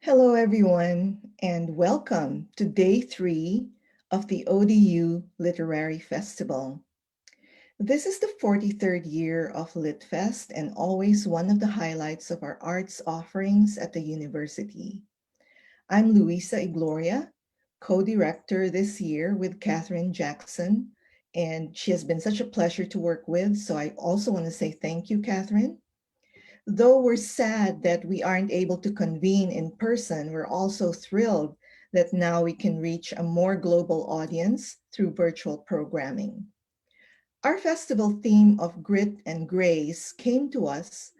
Hello, everyone, and welcome to day 3 of the ODU Literary Festival. This is the 43rd year of LitFest and always one of the highlights of our arts offerings at the university. I'm Luisa Igloria, co-director this year with Catherine Jackson, and she has been such a pleasure to work with, so I also want to say thank you, Catherine. Though we're sad that we aren't able to convene in person, we're also thrilled that now we can reach a more global audience through virtual programming. Our festival theme of grit and grace came to us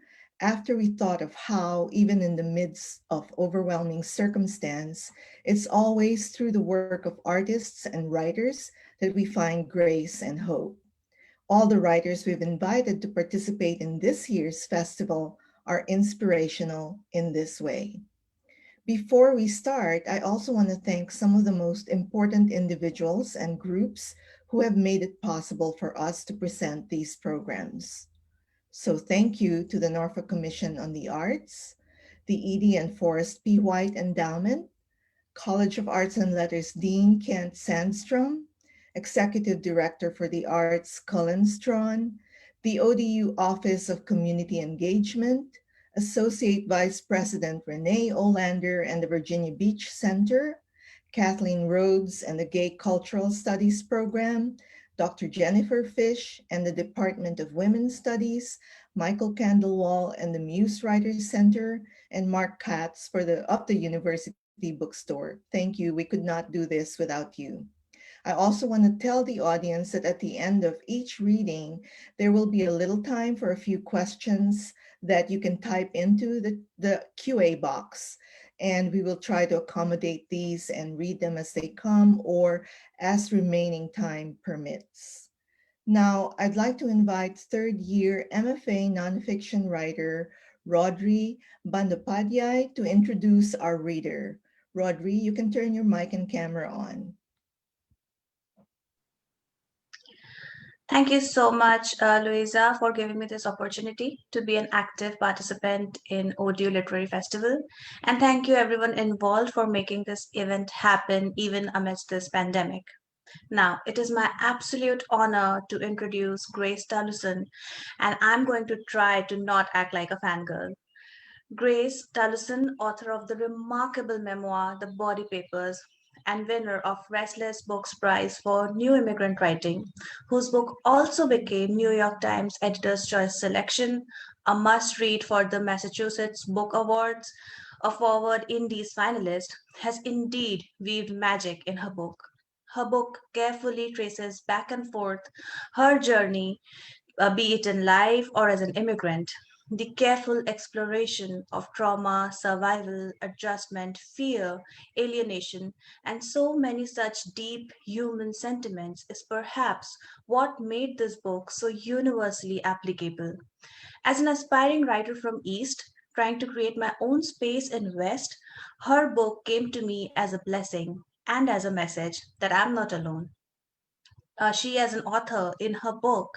after we thought of how, even in the midst of overwhelming circumstance, it's always through the work of artists and writers that we find grace and hope. All the writers we've invited to participate in this year's festival are inspirational in this way. Before we start, I also want to thank some of the most important individuals and groups who have made it possible for us to present these programs. So thank you to the Norfolk Commission on the Arts, the Edie and Forrest P. White Endowment, College of Arts and Letters Dean Kent Sandstrom, Executive Director for the Arts Cullen Strawn, the ODU Office of Community Engagement, Associate Vice President Renee Olander and the Virginia Beach Center, Kathleen Rhodes and the Gay Cultural Studies Program, Dr. Jennifer Fish and the Department of Women's Studies, Michael Candlewall and the Muse Writers Center, and Mark Katz for the University Bookstore. Thank you. We could not do this without you. I also want to tell the audience that at the end of each reading, there will be a little time for a few questions that you can type into the QA box. And we will try to accommodate these and read them as they come or as remaining time permits. Now, I'd like to invite third year MFA nonfiction writer Rodri Bandopadhyay to introduce our reader. Rodri, you can turn your mic and camera on. Thank you so much, Louisa, for giving me this opportunity to be an active participant in Audio Literary Festival. And thank you everyone involved for making this event happen even amidst this pandemic. Now, it is my absolute honor to introduce Grace Talusan, and I'm going to try to not act like a fangirl. Grace Talusan, author of the remarkable memoir The Body Papers, and winner of Restless Books Prize for New Immigrant Writing, whose book also became New York Times Editor's Choice Selection, a must read for the Massachusetts Book Awards, a Forward Indies finalist, has indeed weaved magic in her book. Her book carefully traces back and forth her journey, be it in life or as an immigrant, the careful exploration of trauma, survival, adjustment, fear, alienation, and so many such deep human sentiments is perhaps what made this book so universally applicable. As an aspiring writer from East, trying to create my own space in West, her book came to me as a blessing and as a message that I'm not alone. She, as an author in her book,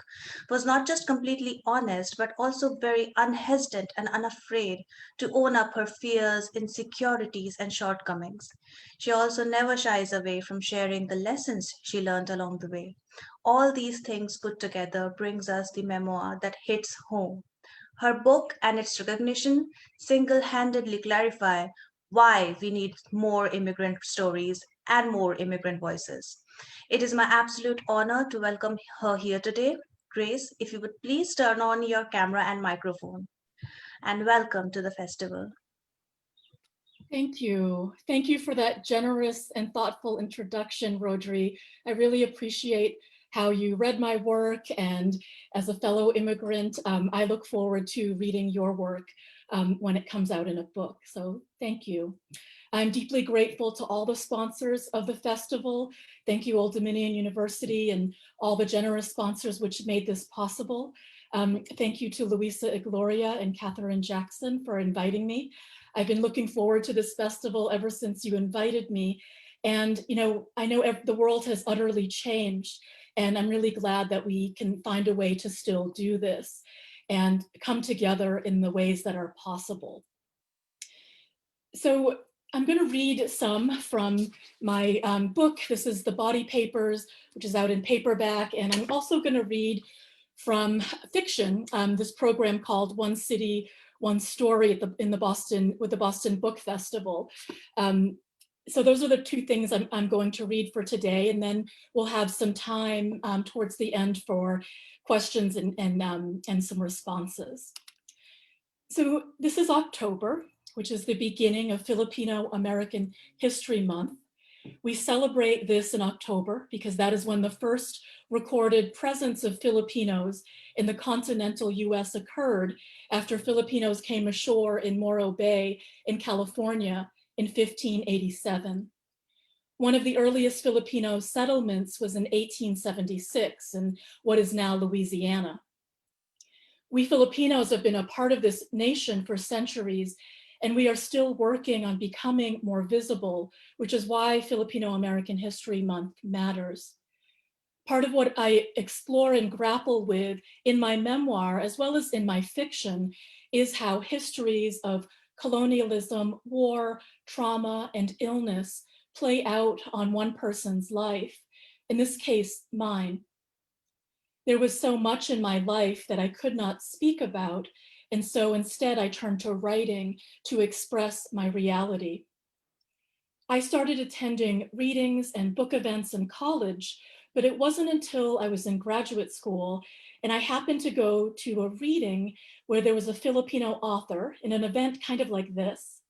was not just completely honest, but also very unhesitant and unafraid to own up her fears, insecurities, and shortcomings. She also never shies away from sharing the lessons she learned along the way. All these things put together brings us the memoir that hits home. Her book and its recognition single handedly clarify why we need more immigrant stories and more immigrant voices. It is my absolute honor to welcome her here today. Grace, if you would please turn on your camera and microphone. And welcome to the festival. Thank you. Thank you for that generous and thoughtful introduction, Rodri. I really appreciate how you read my work, and as a fellow immigrant, I look forward to reading your work when it comes out in a book. So thank you. I'm deeply grateful to all the sponsors of the festival. Thank you, Old Dominion University, and all the generous sponsors which made this possible. Thank you to Luisa Igloria and Catherine Jackson for inviting me. I've been looking forward to this festival ever since you invited me. And I know the world has utterly changed, and I'm really glad that we can find a way to still do this and come together in the ways that are possible. So I'm going to read some from my book. This is The Body Papers, which is out in paperback. And I'm also going to read from fiction, this program called One City, One Story with the Boston Book Festival. So those are the two things I'm going to read for today. And then we'll have some time towards the end for questions and some responses. So this is October, which is the beginning of Filipino American History Month. We celebrate this in October because that is when the first recorded presence of Filipinos in the continental US occurred after Filipinos came ashore in Morro Bay in California in 1587. One of the earliest Filipino settlements was in 1876 in what is now Louisiana. We Filipinos have been a part of this nation for centuries, and we are still working on becoming more visible, which is why Filipino American History Month matters. Part of what I explore and grapple with in my memoir, as well as in my fiction, is how histories of colonialism, war, trauma, and illness play out on one person's life, in this case, mine. There was so much in my life that I could not speak about, and so instead I turned to writing to express my reality. I started attending readings and book events in college, but it wasn't until I was in graduate school and I happened to go to a reading where there was a Filipino author in an event kind of like this.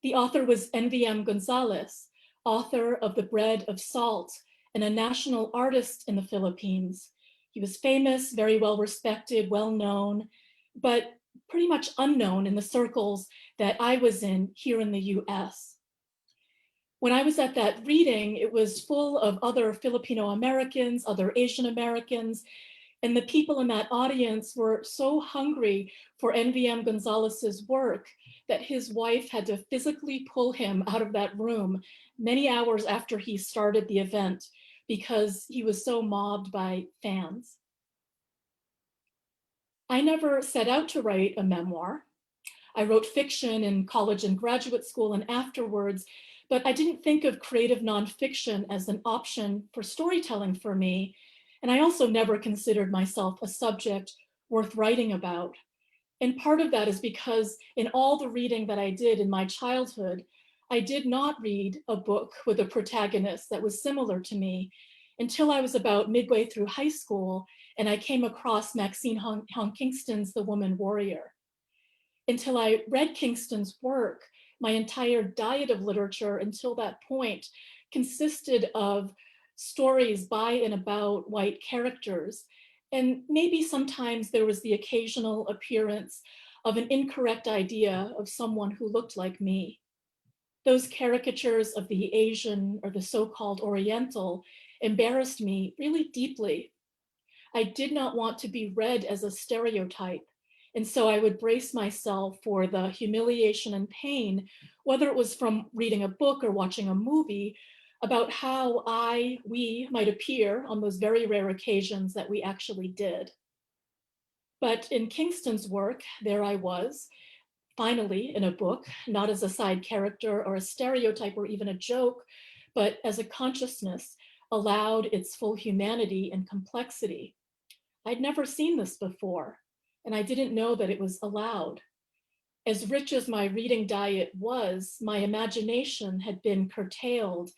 The author was NVM Gonzalez, author of The Bread of Salt and a national artist in the Philippines. He was famous, very well respected, well known, but pretty much unknown in the circles that I was in here in the US. When I was at that reading, it was full of other Filipino Americans, other Asian Americans, and the people in that audience were so hungry for NVM Gonzalez's work that his wife had to physically pull him out of that room many hours after he started the event because he was so mobbed by fans. I never set out to write a memoir. I wrote fiction in college and graduate school and afterwards, but I didn't think of creative nonfiction as an option for storytelling for me. And I also never considered myself a subject worth writing about. And part of that is because in all the reading that I did in my childhood, I did not read a book with a protagonist that was similar to me until I was about midway through high school and I came across Maxine Hong Kingston's The Woman Warrior. Until I read Kingston's work, my entire diet of literature until that point consisted of stories by and about white characters. And maybe sometimes there was the occasional appearance of an incorrect idea of someone who looked like me. Those caricatures of the Asian or the so-called Oriental embarrassed me really deeply. I did not want to be read as a stereotype. And so I would brace myself for the humiliation and pain, whether it was from reading a book or watching a movie, about how we might appear on those very rare occasions that we actually did. But in Kingston's work, there I was, finally in a book, not as a side character or a stereotype or even a joke, but as a consciousness allowed its full humanity and complexity. I'd never seen this before, and I didn't know that it was allowed. As rich as my reading diet was, my imagination had been curtailed,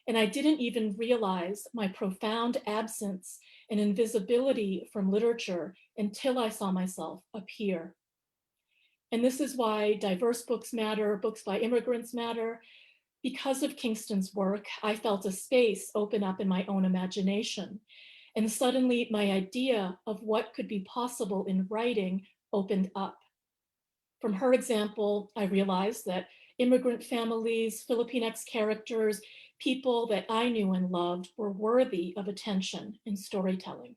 and I didn't even realize my profound absence and invisibility from literature until I saw myself appear. And this is why diverse books matter, books by immigrants matter. Because of Kingston's work, I felt a space open up in my own imagination. And suddenly my idea of what could be possible in writing opened up. From her example, I realized that immigrant families, Filipinx characters, people that I knew and loved were worthy of attention in storytelling.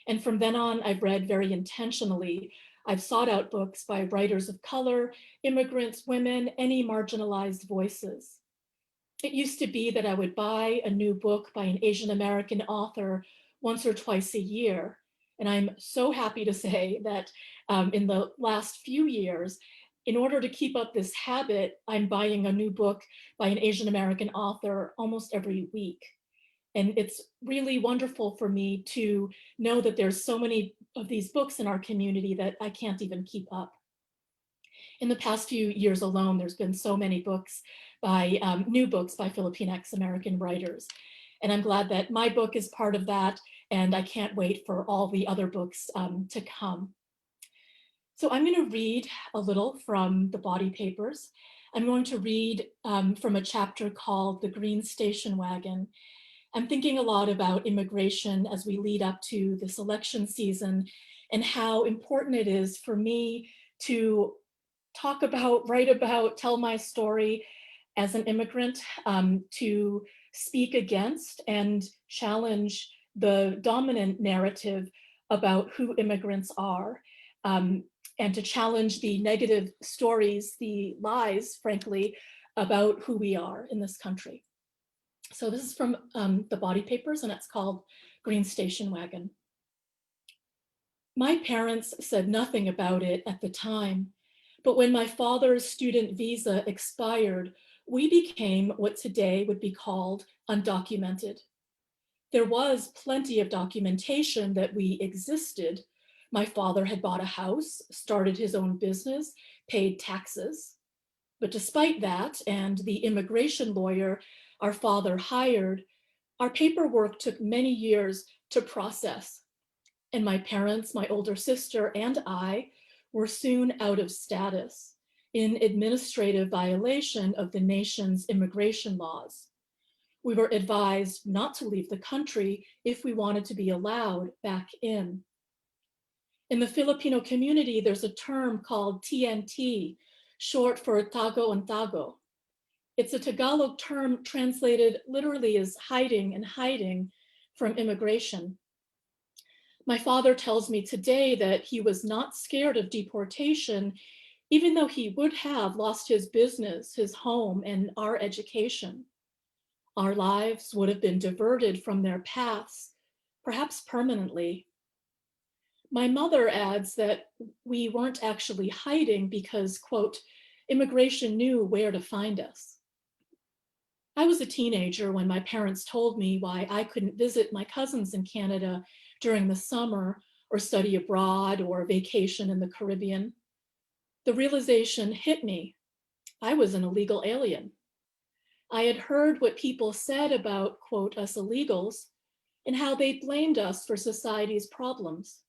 And from then on, I've read very intentionally. I've sought out books by writers of color, immigrants, women, any marginalized voices. It used to be that I would buy a new book by an Asian American author once or twice a year. And I'm so happy to say that in the last few years, In order to keep up this habit, I'm buying a new book by an Asian American author almost every week. And it's really wonderful for me to know that there's so many of these books in our community that I can't even keep up. In the past few years alone, there's been so many books by new books by Filipinx American writers. And I'm glad that my book is part of that. And I can't wait for all the other books to come. So I'm going to read a little from the body papers. I'm going to read from a chapter called The Green Station Wagon. I'm thinking a lot about immigration as we lead up to this election season and how important it is for me to talk about, write about, tell my story as an immigrant, to speak against and challenge the dominant narrative about who immigrants are, and to challenge the negative stories, the lies, frankly, about who we are in this country. So this is from the body papers, and it's called Green Station Wagon. My parents said nothing about it at the time, but when my father's student visa expired, we became what today would be called undocumented. There was plenty of documentation that we existed. My father had bought a house, started his own business, paid taxes. But despite that, and the immigration lawyer our father hired, our paperwork took many years to process. And my parents, my older sister, and I were soon out of status in administrative violation of the nation's immigration laws. We were advised not to leave the country if we wanted to be allowed back in. In the Filipino community, there's a term called TNT, short for Tago and Tago. It's a Tagalog term translated literally as hiding and hiding from immigration. My father tells me today that he was not scared of deportation, even though he would have lost his business, his home, and our education. Our lives would have been diverted from their paths, perhaps permanently. My mother adds that we weren't actually hiding because, quote, immigration knew where to find us. I was a teenager when my parents told me why I couldn't visit my cousins in Canada during the summer or study abroad or vacation in the Caribbean. The realization hit me. I was an illegal alien. I had heard what people said about, quote, us illegals and how they blamed us for society's problems.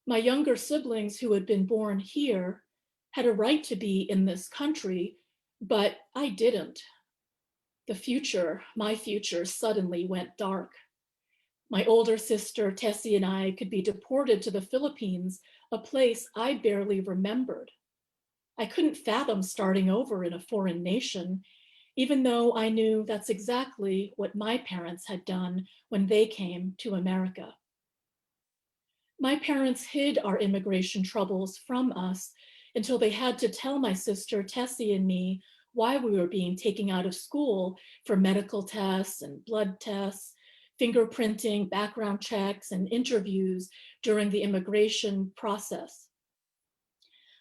My younger siblings who had been born here had a right to be in this country, but I didn't. The future, my future, suddenly went dark. My older sister, Tessie, and I could be deported to the Philippines, a place I barely remembered. I couldn't fathom starting over in a foreign nation, even though I knew that's exactly what my parents had done when they came to America. My parents hid our immigration troubles from us until they had to tell my sister Tessie and me why we were being taken out of school for medical tests and blood tests, fingerprinting, background checks, and interviews during the immigration process.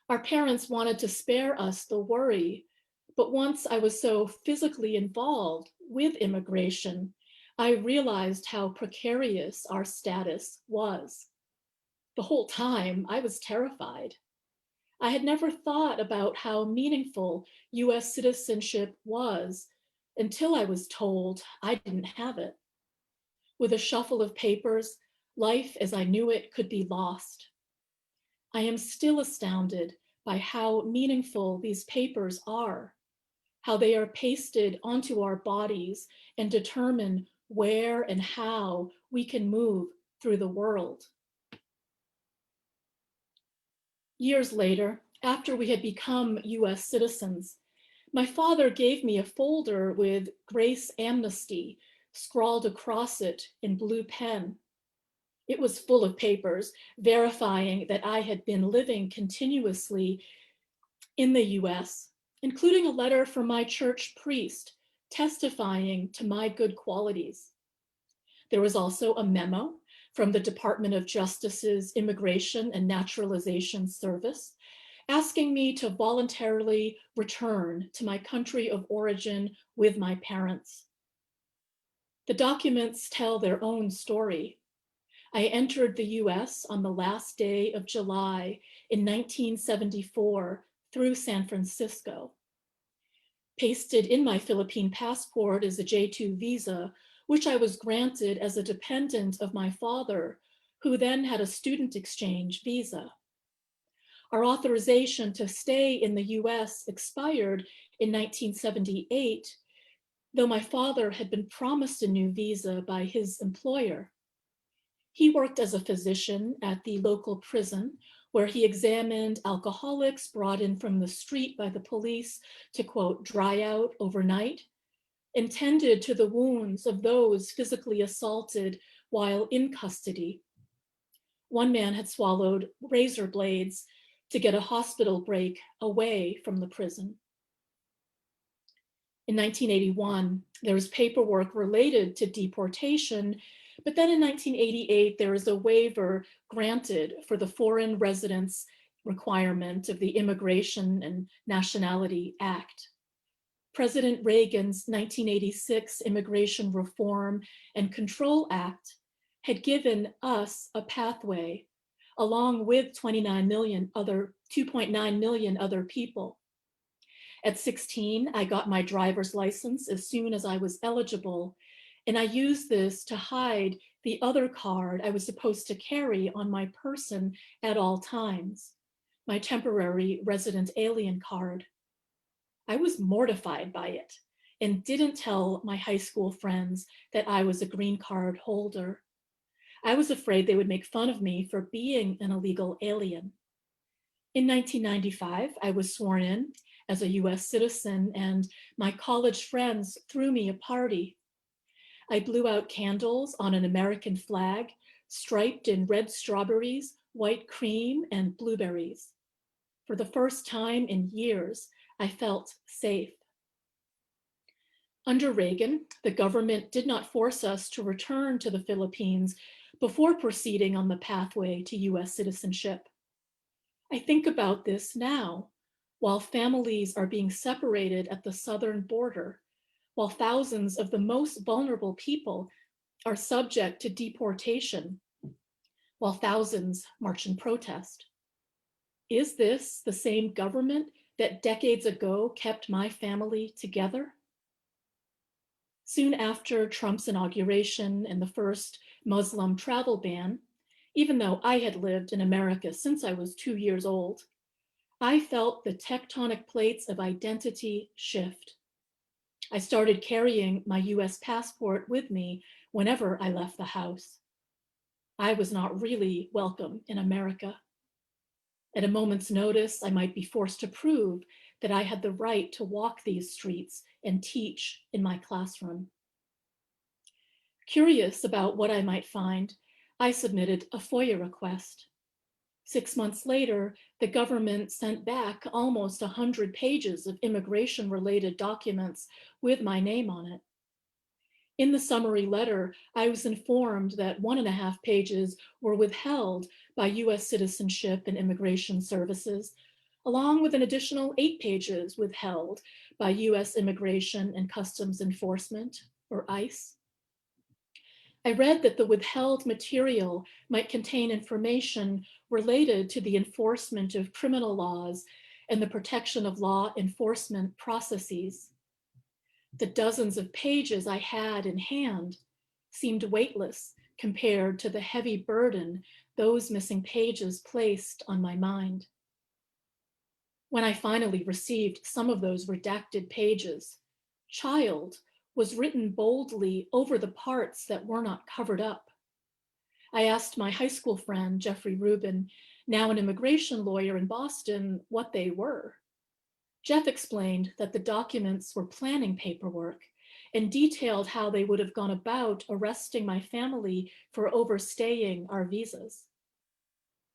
Our parents wanted to spare us the worry, but once I was so physically involved with immigration, I realized how precarious our status was. The whole time, I was terrified. I had never thought about how meaningful US citizenship was until I was told I didn't have it. With a shuffle of papers, life as I knew it could be lost. I am still astounded by how meaningful these papers are, how they are pasted onto our bodies and determine where and how we can move through the world. Years later, after we had become US citizens, my father gave me a folder with Grace Amnesty scrawled across it in blue pen. It was full of papers verifying that I had been living continuously in the US, including a letter from my church priest testifying to my good qualities. There was also a memo from the Department of Justice's Immigration and Naturalization Service asking me to voluntarily return to my country of origin with my parents. The documents tell their own story. I entered the US on the last day of July in 1974 through San Francisco. Pasted in my Philippine passport is a J2 visa, which I was granted as a dependent of my father, who then had a student exchange visa. Our authorization to stay in the US expired in 1978, though my father had been promised a new visa by his employer. He worked as a physician at the local prison, where he examined alcoholics brought in from the street by the police to, quote, dry out overnight, and tended to the wounds of those physically assaulted while in custody. One man had swallowed razor blades to get a hospital break away from the prison. In 1981, there was paperwork related to deportation, but then in 1988, there was a waiver granted for the foreign residence requirement of the Immigration and Nationality Act. President Reagan's 1986 Immigration Reform and Control Act had given us a pathway, along with 2.9 million other people. At 16, I got my driver's license as soon as I was eligible, and I used this to hide the other card I was supposed to carry on my person at all times, my temporary resident alien card. I was mortified by it and didn't tell my high school friends that I was a green card holder. I was afraid they would make fun of me for being an illegal alien. In 1995, I was sworn in as a US citizen, and my college friends threw me a party. I blew out candles on an American flag, striped in red strawberries, white cream, and blueberries. For the first time in years, I felt safe. Under Reagan, the government did not force us to return to the Philippines before proceeding on the pathway to US citizenship. I think about this now, while families are being separated at the southern border, while thousands of the most vulnerable people are subject to deportation, while thousands march in protest. Is this the same government that decades ago kept my family together? Soon after Trump's inauguration and the first Muslim travel ban, even though I had lived in America since I was 2 years old, I felt the tectonic plates of identity shift. I started carrying my US passport with me whenever I left the house. I was not really welcome in America. At a moment's notice, I might be forced to prove that I had the right to walk these streets and teach in my classroom. Curious about what I might find, I submitted a FOIA request. 6 months later, the government sent back almost 100 pages of immigration-related documents with my name on it. In the summary letter, I was informed that 1.5 pages were withheld by US Citizenship and Immigration Services, along with an additional 8 pages withheld by US Immigration and Customs Enforcement, or ICE. I read that the withheld material might contain information related to the enforcement of criminal laws and the protection of law enforcement processes. The dozens of pages I had in hand seemed weightless compared to the heavy burden those missing pages placed on my mind. When I finally received some of those redacted pages, "child" was written boldly over the parts that were not covered up. I asked my high school friend, Jeffrey Rubin, now an immigration lawyer in Boston, what they were. Jeff explained that the documents were planning paperwork and detailed how they would have gone about arresting my family for overstaying our visas.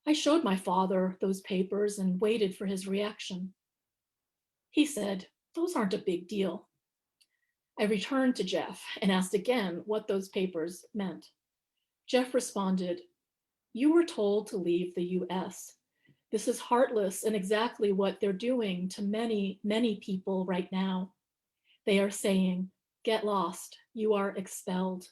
I showed my father those papers and waited for his reaction. He said, "Those aren't a big deal." I returned to Jeff and asked again what those papers meant. Jeff responded, "You were told to leave the US. This is heartless and exactly what they're doing to many, many people right now. They are saying, get lost, you are expelled.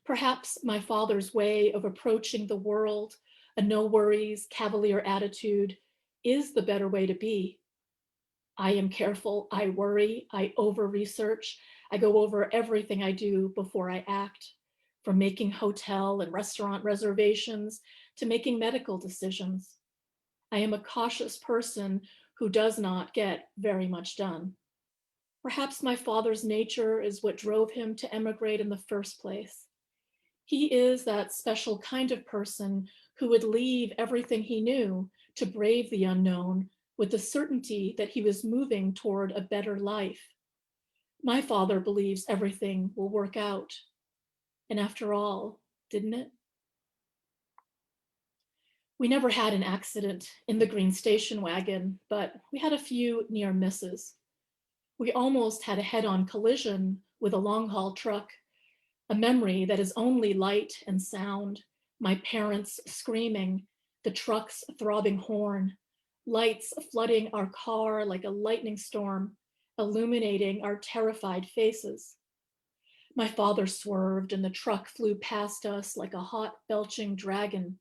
Perhaps my father's way of approaching the world, a no worries, cavalier attitude, is the better way to be. I am careful, I worry, I over-research, I go over everything I do before I act, from making hotel and restaurant reservations to making medical decisions. I am a cautious person who does not get very much done. Perhaps my father's nature is what drove him to emigrate in the first place. He is that special kind of person who would leave everything he knew to brave the unknown with the certainty that he was moving toward a better life. My father believes everything will work out. And after all, didn't it? We never had an accident in the green station wagon, but we had a few near misses. We almost had a head-on collision with a long-haul truck, a memory that is only light and sound, my parents screaming, the truck's throbbing horn, lights flooding our car like a lightning storm, illuminating our terrified faces. My father swerved and the truck flew past us like a hot belching dragon.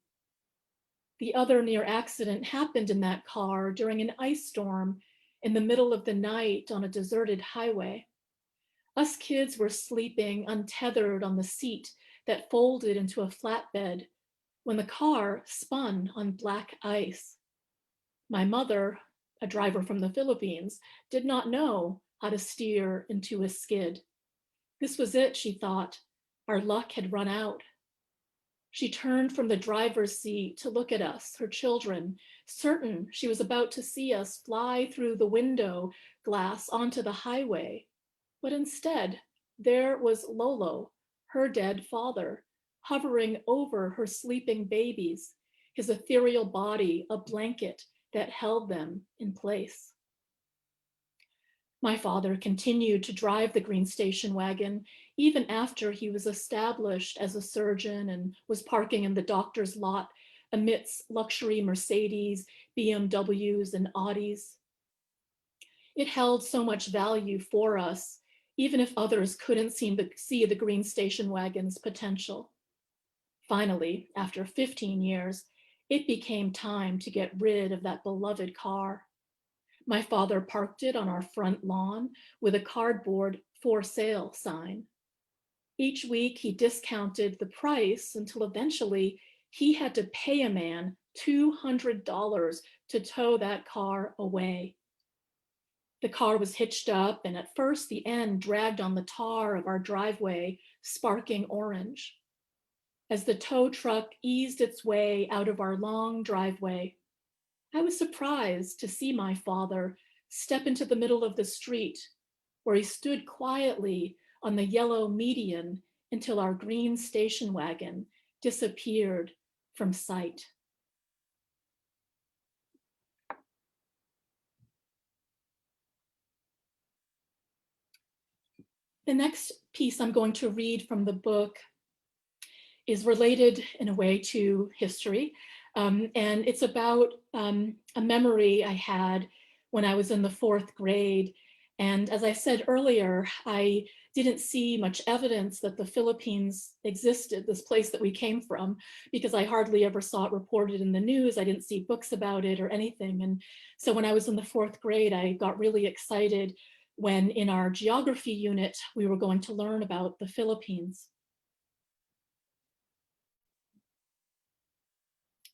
The other near accident happened in that car during an ice storm in the middle of the night on a deserted highway. Us kids were sleeping untethered on the seat that folded into a flatbed when the car spun on black ice. My mother, a driver from the Philippines, did not know how to steer into a skid. This was it, she thought. Our luck had run out. She turned from the driver's seat to look at us, her children, certain she was about to see us fly through the window glass onto the highway. But instead, there was Lolo, her dead father, hovering over her sleeping babies, his ethereal body a blanket that held them in place. My father continued to drive the green station wagon even after he was established as a surgeon and was parking in the doctor's lot amidst luxury Mercedes, BMWs, and Audis. It held so much value for us, even if others couldn't seem to see the green station wagon's potential. Finally, after 15 years, it became time to get rid of that beloved car. My father parked it on our front lawn with a cardboard "for sale" sign. Each week he discounted the price until eventually he had to pay a man $200 to tow that car away. The car was hitched up, and at first the end dragged on the tar of our driveway, sparking orange. As the tow truck eased its way out of our long driveway, I was surprised to see my father step into the middle of the street, where he stood quietly on the yellow median until our green station wagon disappeared from sight. The next piece I'm going to read from the book is related in a way to history. And it's about a memory I had when I was in the 4th grade. And as I said earlier, I didn't see much evidence that the Philippines existed, this place that we came from, because I hardly ever saw it reported in the news. I didn't see books about it or anything. And so when I was in the 4th grade, I got really excited when in our geography unit, we were going to learn about the Philippines.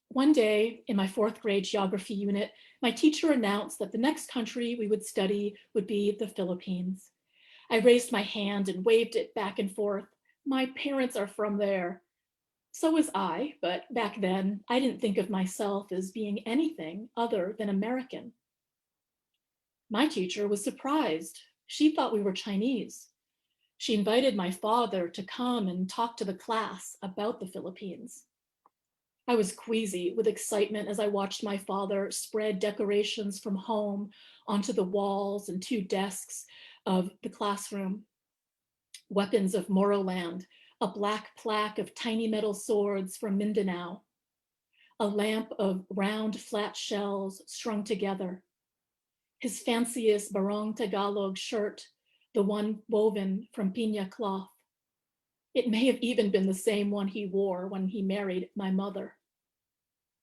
One day in my 4th grade geography unit, my teacher announced that the next country we would study would be the Philippines. I raised my hand and waved it back and forth. My parents are from there. So was I, but back then I didn't think of myself as being anything other than American. My teacher was surprised. She thought we were Chinese. She invited my father to come and talk to the class about the Philippines. I was queasy with excitement as I watched my father spread decorations from home onto the walls and 2 desks of the classroom. Weapons of Moroland, a black plaque of tiny metal swords from Mindanao. a lamp of round flat shells strung together. His fanciest Barong Tagalog shirt, the one woven from piña cloth. It may have even been the same one he wore when he married my mother.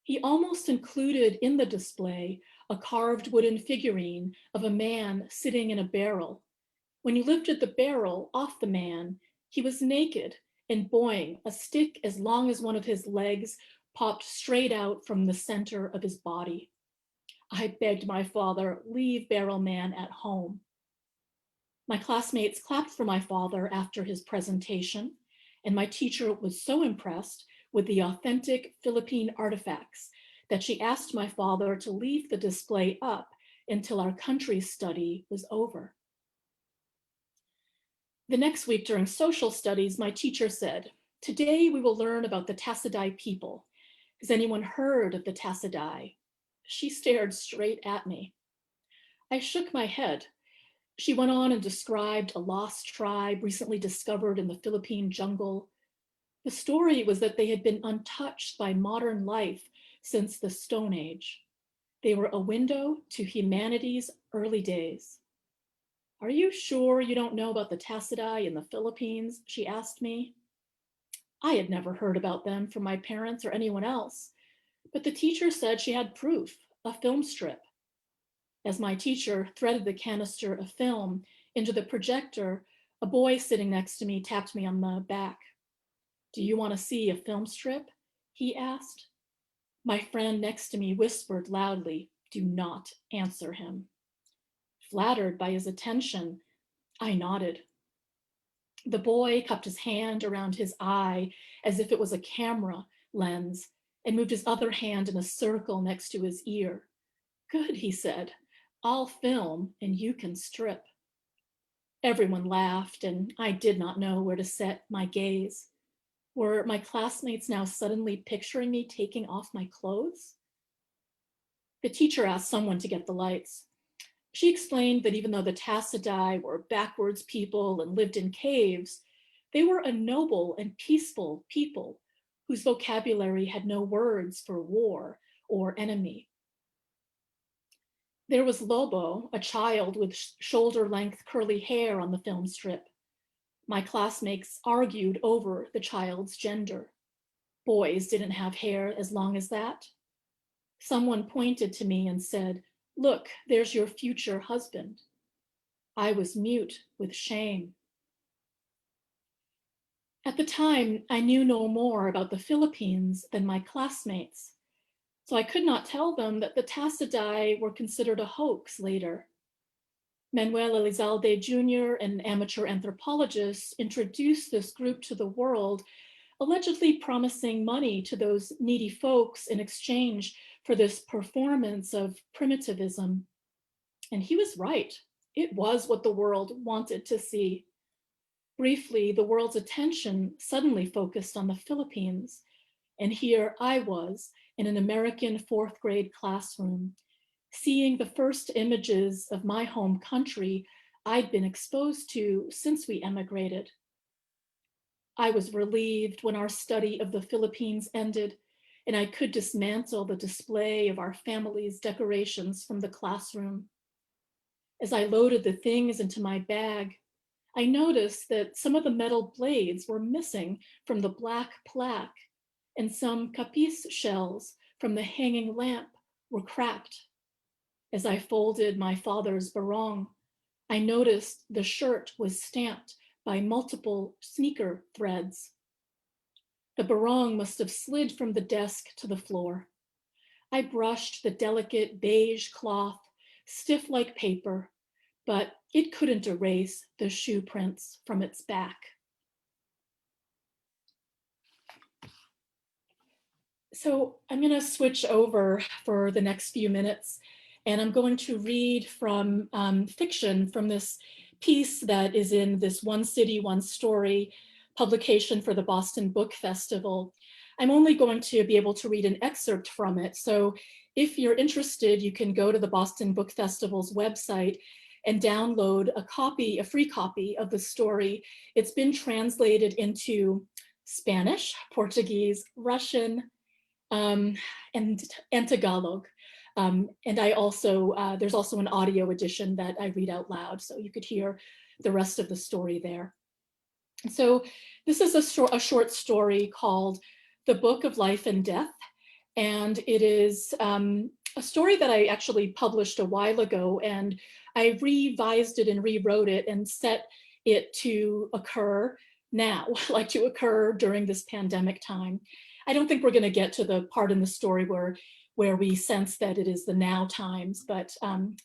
He almost included in the display a carved wooden figurine of a man sitting in a barrel. When you lifted the barrel off the man, he was naked and boing, a stick as long as one of his legs popped straight out from the center of his body. I begged my father, leave Barrel Man at home. My classmates clapped for my father after his presentation, and my teacher was so impressed with the authentic Philippine artifacts that she asked my father to leave the display up until our country study was over. The next week during social studies, my teacher said, "Today we will learn about the Tacidai people. Has anyone heard of the Tacidai?" She stared straight at me. I shook my head. She went on and described a lost tribe recently discovered in the Philippine jungle. The story was that they had been untouched by modern life since the Stone Age. They were a window to humanity's early days. "Are you sure you don't know about the Tacidai in the Philippines?" she asked me. I had never heard about them from my parents or anyone else, but the teacher said she had proof, a film strip. As my teacher threaded the canister of film into the projector, a boy sitting next to me tapped me on the back. "Do you want to see a film strip?" he asked. My friend next to me whispered loudly, "Do not answer him." Flattered by his attention, I nodded. The boy cupped his hand around his eye as if it was a camera lens and moved his other hand in a circle next to his ear. "Good," he said. "I'll film and you can strip." Everyone laughed, and I did not know where to set my gaze. Were my classmates now suddenly picturing me taking off my clothes? The teacher asked someone to get the lights. She explained that even though the Tacidai were backwards people and lived in caves, they were a noble and peaceful people whose vocabulary had no words for war or enemy. There was Lobo, a child with shoulder-length curly hair on the film strip. My classmates argued over the child's gender. Boys didn't have hair as long as that. Someone pointed to me and said, "Look, there's your future husband." I was mute with shame. At the time, I knew no more about the Philippines than my classmates, so I could not tell them that the Tacidai were considered a hoax later. Manuel Elizalde Jr., an amateur anthropologist, introduced this group to the world, allegedly promising money to those needy folks in exchange for this performance of primitivism. And he was right. It was what the world wanted to see. Briefly, the world's attention suddenly focused on the Philippines, and here I was in an American fourth grade classroom, seeing the first images of my home country I'd been exposed to since we emigrated. I was relieved when our study of the Philippines ended and I could dismantle the display of our family's decorations from the classroom. As I loaded the things into my bag, I noticed that some of the metal blades were missing from the black plaque, and some capiz shells from the hanging lamp were cracked. As I folded my father's barong, I noticed the shirt was stamped by multiple sneaker threads. The barong must have slid from the desk to the floor. I brushed the delicate beige cloth, stiff like paper, but it couldn't erase the shoe prints from its back. So I'm going to switch over for the next few minutes, and I'm going to read from fiction from this piece that is in this One City, One Story publication for the Boston Book Festival. I'm only going to be able to read an excerpt from it. So if you're interested, you can go to the Boston Book Festival's website and download a free copy of the story. It's been translated into Spanish, Portuguese, Russian, um, and Tagalog. And I also, there's also an audio edition that I read out loud, so you could hear the rest of the story there. So this is a short story called The Book of Life and Death. And it is a story that I actually published a while ago, and I revised it and rewrote it and set it to occur now, like to occur during this pandemic time. I don't think we're going to get to the part in the story where we sense that it is the now times, but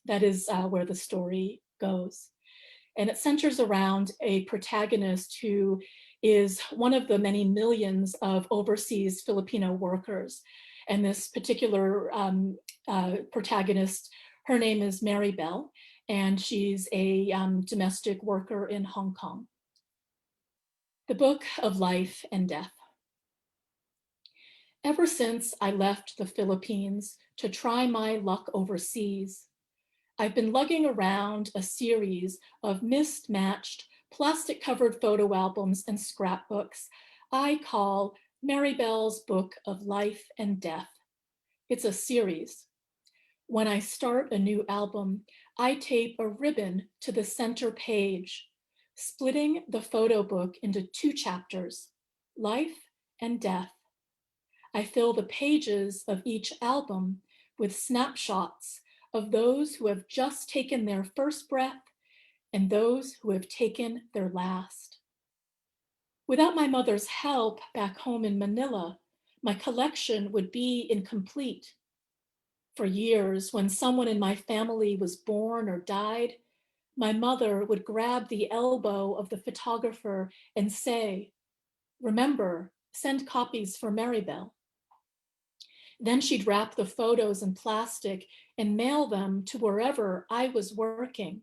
that is where the story goes. And it centers around a protagonist who is one of the many millions of overseas Filipino workers. And this particular protagonist, her name is Mary Bell, and she's a domestic worker in Hong Kong. The Book of Life and Death. Ever since I left the Philippines to try my luck overseas, I've been lugging around a series of mismatched plastic-covered photo albums and scrapbooks I call Mary Bell's Book of Life and Death. It's a series. When I start a new album, I tape a ribbon to the center page, splitting the photo book into 2 chapters, Life and Death. I fill the pages of each album with snapshots of those who have just taken their first breath and those who have taken their last. Without my mother's help back home in Manila, my collection would be incomplete. For years, when someone in my family was born or died, my mother would grab the elbow of the photographer and say, "Remember, send copies for Mary Bell." Then she'd wrap the photos in plastic and mail them to wherever I was working,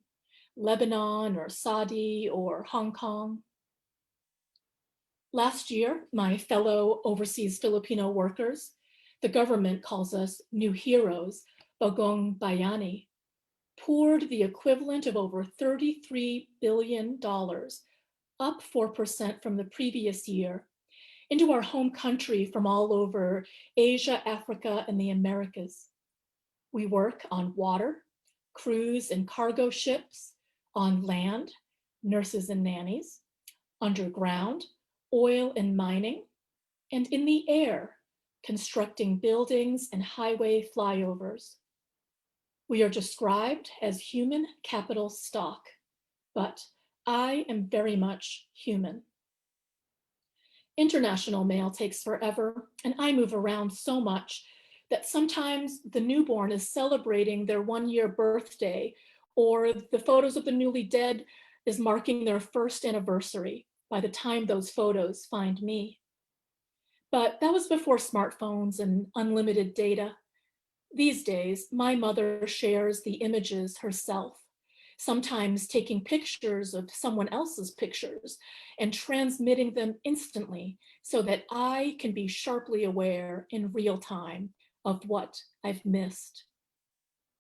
Lebanon or Saudi or Hong Kong. Last year, my fellow overseas Filipino workers, the government calls us new heroes, Bagong Bayani, poured the equivalent of over $33 billion, up 4% from the previous year, into our home country from all over Asia, Africa, and the Americas. We work on water, cruise and cargo ships, on land, nurses and nannies, underground, oil and mining, and in the air, constructing buildings and highway flyovers. We are described as human capital stock, but I am very much human. International mail takes forever, and I move around so much that sometimes the newborn is celebrating their 1-year birthday, or the photos of the newly dead is marking their first anniversary by the time those photos find me. But that was before smartphones and unlimited data. These days, my mother shares the images herself, sometimes taking pictures of someone else's pictures and transmitting them instantly so that I can be sharply aware in real time of what I've missed.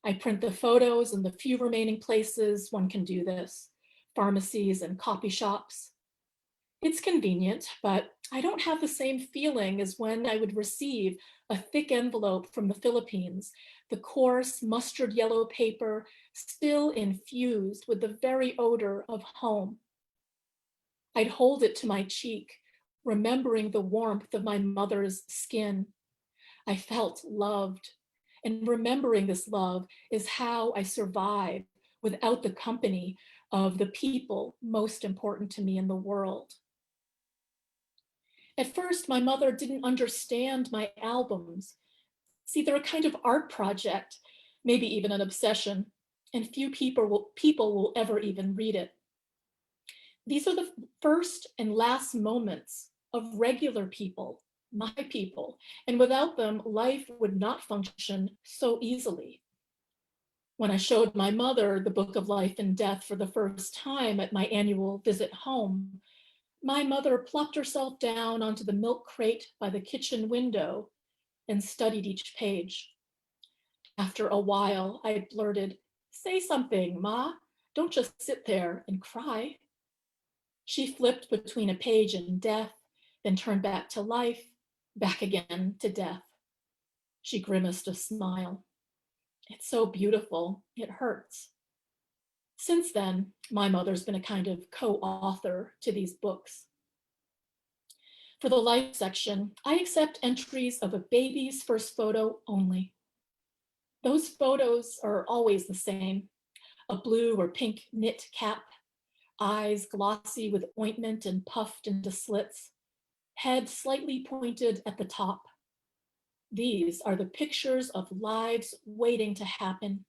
I print the photos in the few remaining places one can do this, pharmacies and copy shops. It's convenient, but I don't have the same feeling as when I would receive a thick envelope from the Philippines, the coarse mustard yellow paper still infused with the very odor of home. I'd hold it to my cheek, remembering the warmth of my mother's skin. I felt loved, and remembering this love is how I survive without the company of the people most important to me in the world. At first, my mother didn't understand my albums. See, they're a kind of art project, maybe even an obsession, and few people will ever even read it. These are the first and last moments of regular people, my people, and without them, life would not function so easily. When I showed my mother the Book of Life and Death for the first time at my annual visit home, my mother plopped herself down onto the milk crate by the kitchen window and studied each page. After a while, I blurted, "Say something, Ma. Don't just sit there and cry." She flipped between a page and death, then turned back to life, back again to death. She grimaced a smile. It's so beautiful, it hurts. Since then, my mother's been a kind of co-author to these books. For the life section, I accept entries of a baby's first photo only. Those photos are always the same: a blue or pink knit cap, eyes glossy with ointment and puffed into slits, head slightly pointed at the top. These are the pictures of lives waiting to happen.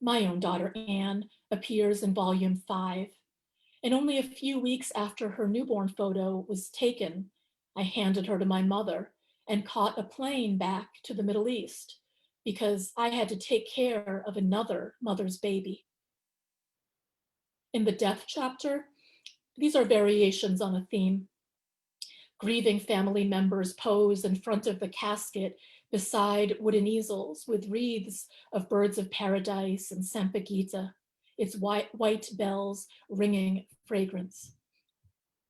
My own daughter, Anne, appears in volume 5, and only a few weeks after her newborn photo was taken, I handed her to my mother and caught a plane back to the Middle East because I had to take care of another mother's baby. In the death chapter, these are variations on a theme. Grieving family members pose in front of the casket beside wooden easels with wreaths of birds of paradise and sampaguita, its white bells ringing fragrance.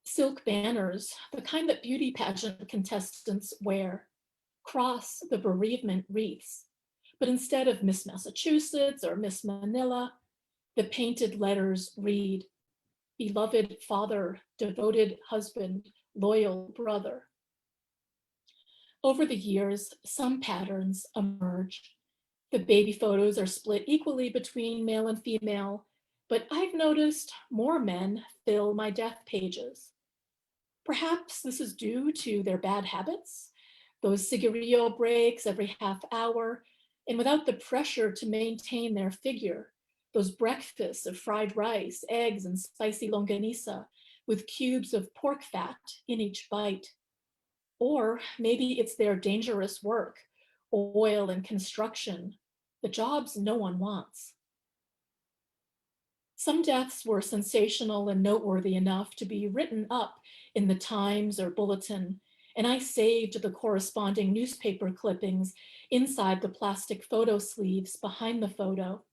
Silk banners, the kind that beauty pageant contestants wear, cross the bereavement wreaths, but instead of Miss Massachusetts or Miss Manila, the painted letters read, beloved father, devoted husband, loyal brother. Over the years, some patterns emerge. The baby photos are split equally between male and female, but I've noticed more men fill my death pages. Perhaps this is due to their bad habits, those cigarillo breaks every half hour, and without the pressure to maintain their figure, those breakfasts of fried rice, eggs, and spicy longanisa with cubes of pork fat in each bite. Or maybe it's their dangerous work, oil and construction, the jobs no one wants. Some deaths were sensational and noteworthy enough to be written up in the Times or Bulletin, and I saved the corresponding newspaper clippings inside the plastic photo sleeves behind the photo.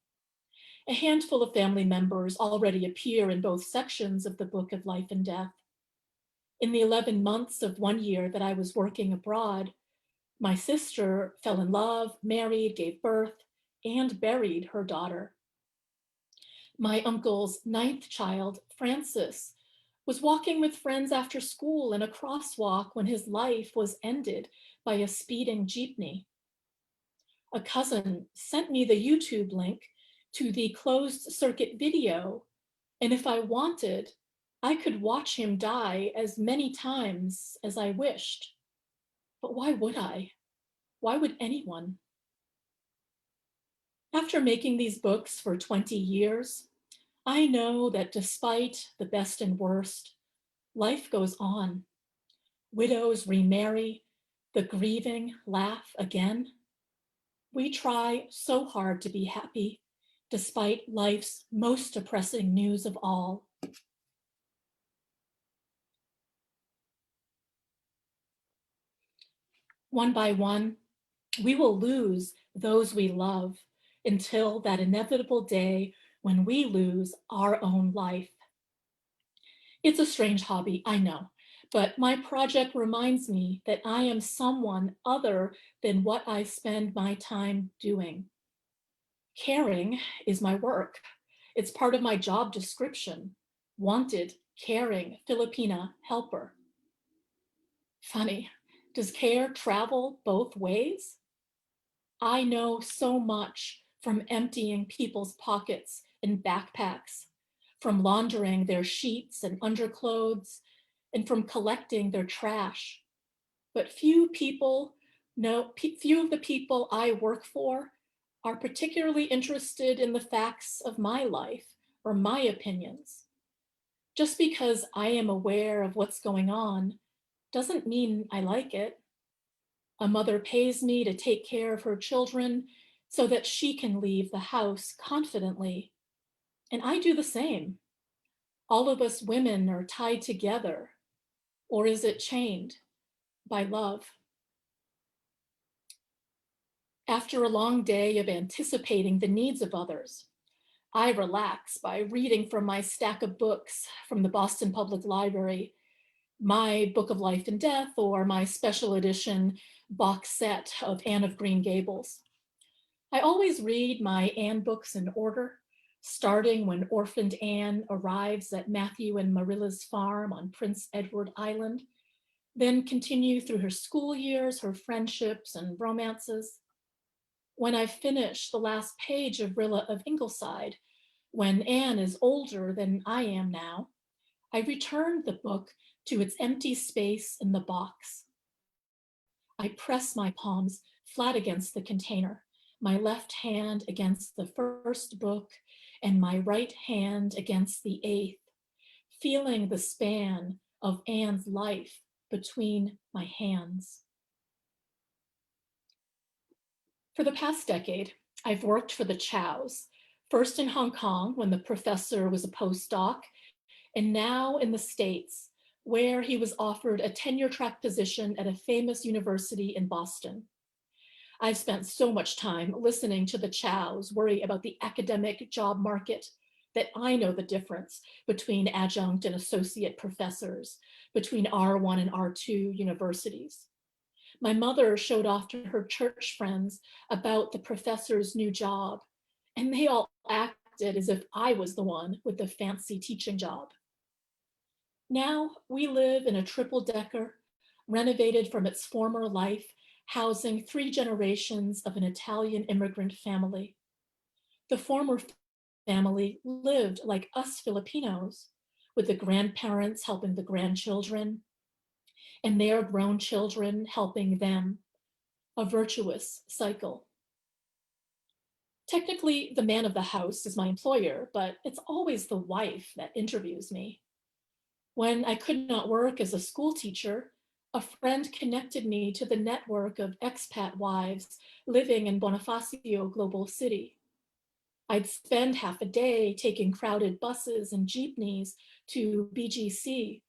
A handful of family members already appear in both sections of the Book of Life and Death. In the 11 months of 1 year that I was working abroad, my sister fell in love, married, gave birth, and buried her daughter. My uncle's 9th child, Francis, was walking with friends after school in a crosswalk when his life was ended by a speeding jeepney. A cousin sent me the YouTube link to the closed circuit video, and if I wanted, I could watch him die as many times as I wished. But why would I? Why would anyone? After making these books for 20 years, I know that despite the best and worst, life goes on. Widows remarry, the grieving laugh again. We try so hard to be happy, despite life's most depressing news of all. One by one, we will lose those we love until that inevitable day when we lose our own life. It's a strange hobby, I know, but my project reminds me that I am someone other than what I spend my time doing. Caring is my work. It's part of my job description. Wanted, caring, Filipina helper. Funny, does care travel both ways? I know so much from emptying people's pockets and backpacks, from laundering their sheets and underclothes, and from collecting their trash. But few of the people I work for are particularly interested in the facts of my life or my opinions. Just because I am aware of what's going on doesn't mean I like it. A mother pays me to take care of her children so that she can leave the house confidently. And I do the same. All of us women are tied together, or is it chained by love? After a long day of anticipating the needs of others, I relax by reading from my stack of books from the Boston Public Library, my Book of Life and Death, or my special edition box set of Anne of Green Gables. I always read my Anne books in order, starting when orphaned Anne arrives at Matthew and Marilla's farm on Prince Edward Island, then continue through her school years, her friendships and romances. When I finish the last page of Rilla of Ingleside, when Anne is older than I am now, I return the book to its empty space in the box. I press my palms flat against the container, my left hand against the first book and my right hand against the eighth, feeling the span of Anne's life between my hands. For the past decade, I've worked for the Chows, first in Hong Kong when the professor was a postdoc, and now in the States, where he was offered a tenure-track position at a famous university in Boston. I've spent so much time listening to the Chows worry about the academic job market that I know the difference between adjunct and associate professors, between R1 and R2 universities. My mother showed off to her church friends about the professor's new job, and they all acted as if I was the one with the fancy teaching job. Now we live in a triple-decker, renovated from its former life, housing 3 generations of an Italian immigrant family. The former family lived like us Filipinos, with the grandparents helping the grandchildren, and their grown children helping them, a virtuous cycle. Technically, the man of the house is my employer, but it's always the wife that interviews me. When I could not work as a school teacher, a friend connected me to the network of expat wives living in Bonifacio Global City. I'd spend half a day taking crowded buses and jeepneys to BGC,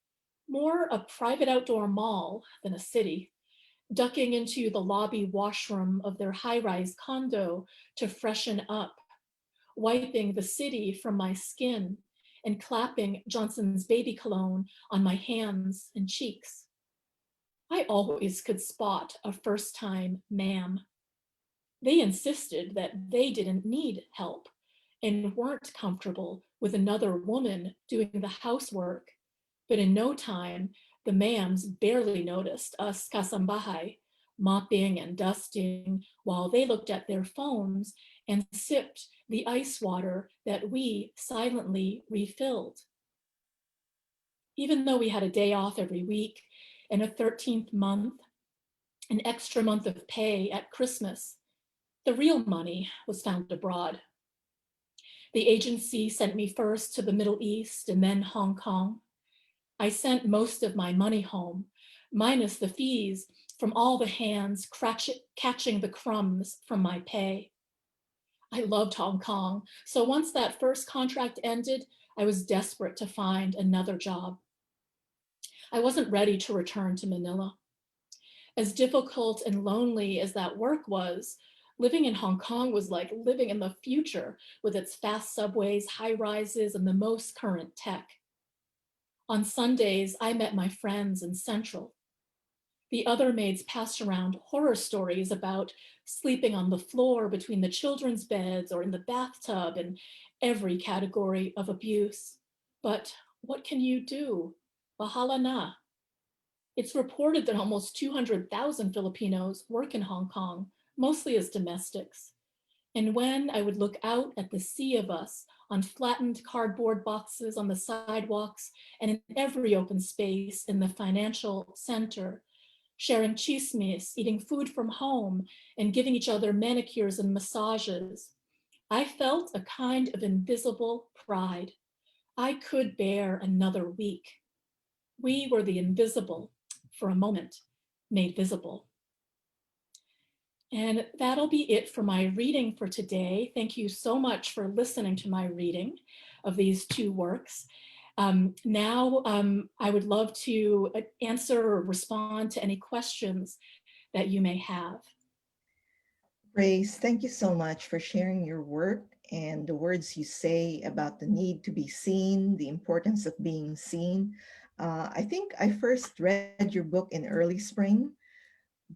more a private outdoor mall than a city, ducking into the lobby washroom of their high-rise condo to freshen up, wiping the city from my skin and clapping Johnson's baby cologne on my hands and cheeks. I always could spot a first-time ma'am. They insisted that they didn't need help and weren't comfortable with another woman doing the housework, but in no time, the ma'ams barely noticed us kasambahay, mopping and dusting while they looked at their phones and sipped the ice water that we silently refilled. Even though we had a day off every week and a 13th month, an extra month of pay at Christmas, the real money was found abroad. The agency sent me first to the Middle East and then Hong Kong. I sent most of my money home, minus the fees from all the hands catching the crumbs from my pay. I loved Hong Kong, so once that first contract ended, I was desperate to find another job. I wasn't ready to return to Manila. As difficult and lonely as that work was, living in Hong Kong was like living in the future with its fast subways, high rises, and the most current tech. On Sundays, I met my friends in Central. The other maids passed around horror stories about sleeping on the floor between the children's beds or in the bathtub and every category of abuse. But what can you do? Bahala na. It's reported that almost 200,000 Filipinos work in Hong Kong, mostly as domestics. And when I would look out at the sea of us on flattened cardboard boxes on the sidewalks and in every open space in the financial center, sharing chismes, eating food from home, and giving each other manicures and massages, I felt a kind of invisible pride. I could bear another week. We were the invisible, for a moment, made visible. And that'll be it for my reading for today. Thank you so much for listening to my reading of these 2 works. Now, I would love to answer or respond to any questions that you may have. Grace, thank you so much for sharing your work and the words you say about the need to be seen, the importance of being seen. I think I first read your book in early spring,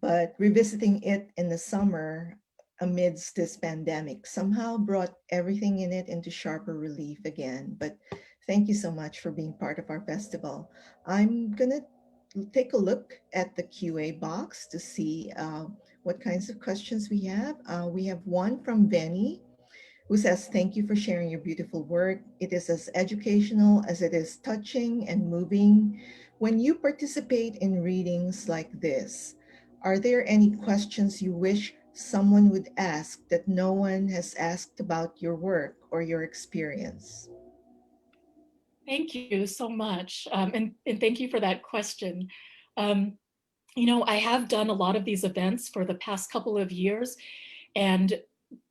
but revisiting it in the summer amidst this pandemic somehow brought everything in it into sharper relief again. But thank you so much for being part of our festival. I'm gonna take a look at the QA box to see what kinds of questions we have. We have one from Benny who says, "Thank you for sharing your beautiful work. It is as educational as it is touching and moving. When you participate in readings like this, are there any questions you wish someone would ask that no one has asked about your work or your experience?" Thank you so much. And thank you for that question. Um, I have done a lot of these events for the past couple of years, and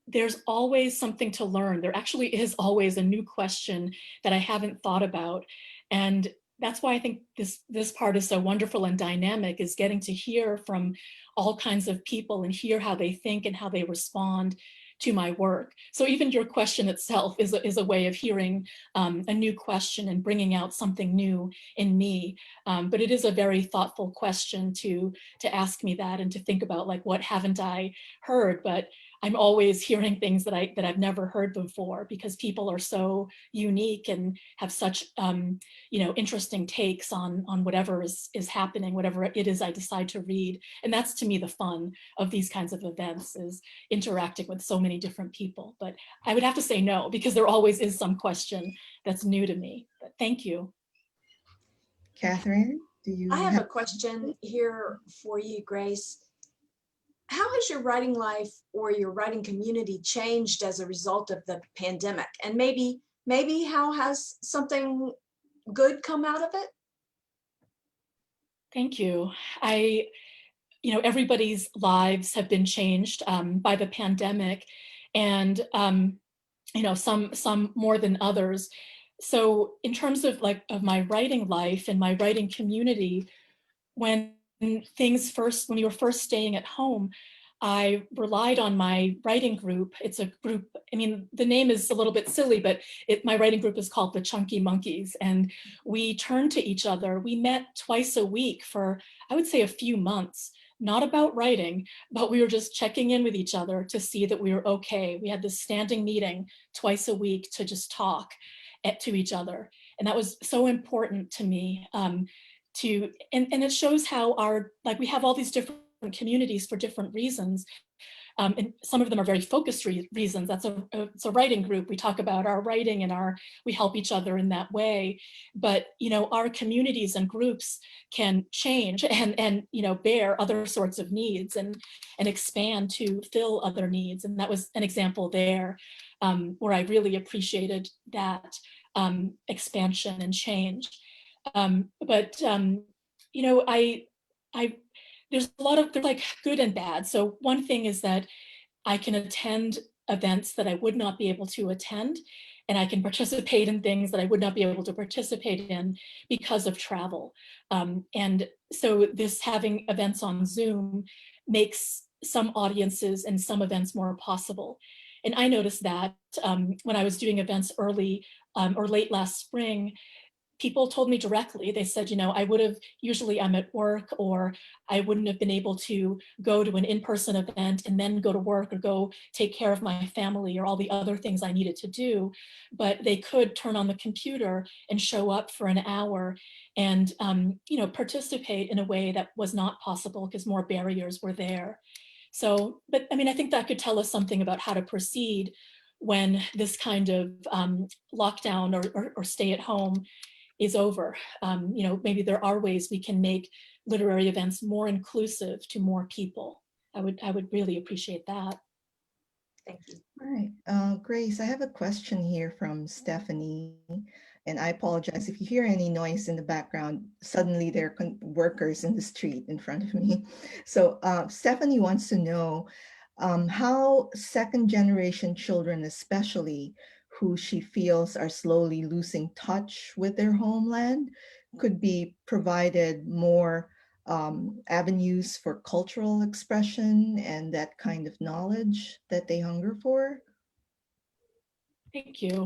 there's always something to learn. There actually is always a new question that I haven't thought about. And that's why I think this part is so wonderful and dynamic, is getting to hear from all kinds of people and hear how they think and how they respond to my work. So even your question itself is a way of hearing a new question and bringing out something new in me. But it is a very thoughtful question to ask me that and to think about, like, what haven't I heard? But I'm always hearing things that I've never heard before, because people are so unique and have such interesting takes on whatever is happening, whatever it is I decide to read. And that's, to me, the fun of these kinds of events, is interacting with so many different people. But I would have to say no, because there always is some question that's new to me. But thank you. Catherine, do I you have have? a question here for you, Grace. How has your writing life or your writing community changed as a result of the pandemic? And maybe how has something good come out of it? Thank you. Everybody's lives have been changed by the pandemic, and some more than others. So in terms of my writing life and my writing community, when when you were first staying at home, I relied on my writing group. It's a group, I mean, the name is a little bit silly, but my writing group is called the Chunky Monkeys. And we turned to each other. We met twice a week for, I would say, a few months, not about writing, but we were just checking in with each other to see that we were okay. We had this standing meeting twice a week to just talk to each other. And that was so important to me. And it shows how we have all these different communities for different reasons. And some of them are very focused reasons. It's a writing group. We talk about our writing and we help each other in that way. But our communities and groups can change and bear other sorts of needs and expand to fill other needs. And that was an example there, where I really appreciated that expansion and change. But I there's like good and bad. So one thing is that I can attend events that I would not be able to attend, and I can participate in things that I would not be able to participate in because of travel. And so this having events on Zoom makes some audiences and some events more possible. And I noticed that when I was doing events early or late last spring, people told me directly. They said, I would have, usually I'm at work, or I wouldn't have been able to go to an in-person event and then go to work or go take care of my family or all the other things I needed to do. But they could turn on the computer and show up for an hour and, participate in a way that was not possible because more barriers were there. So, but I mean, I think that could tell us something about how to proceed when this kind of lockdown or stay at home is over. Maybe there are ways we can make literary events more inclusive to more people. I would really appreciate that. Thank you. All right, Grace, I have a question here from Stephanie, and I apologize if you hear any noise in the background. Suddenly, there are workers in the street in front of me. So, Stephanie wants to know how second generation children, especially who she feels are slowly losing touch with their homeland, could be provided more avenues for cultural expression and that kind of knowledge that they hunger for. Thank you.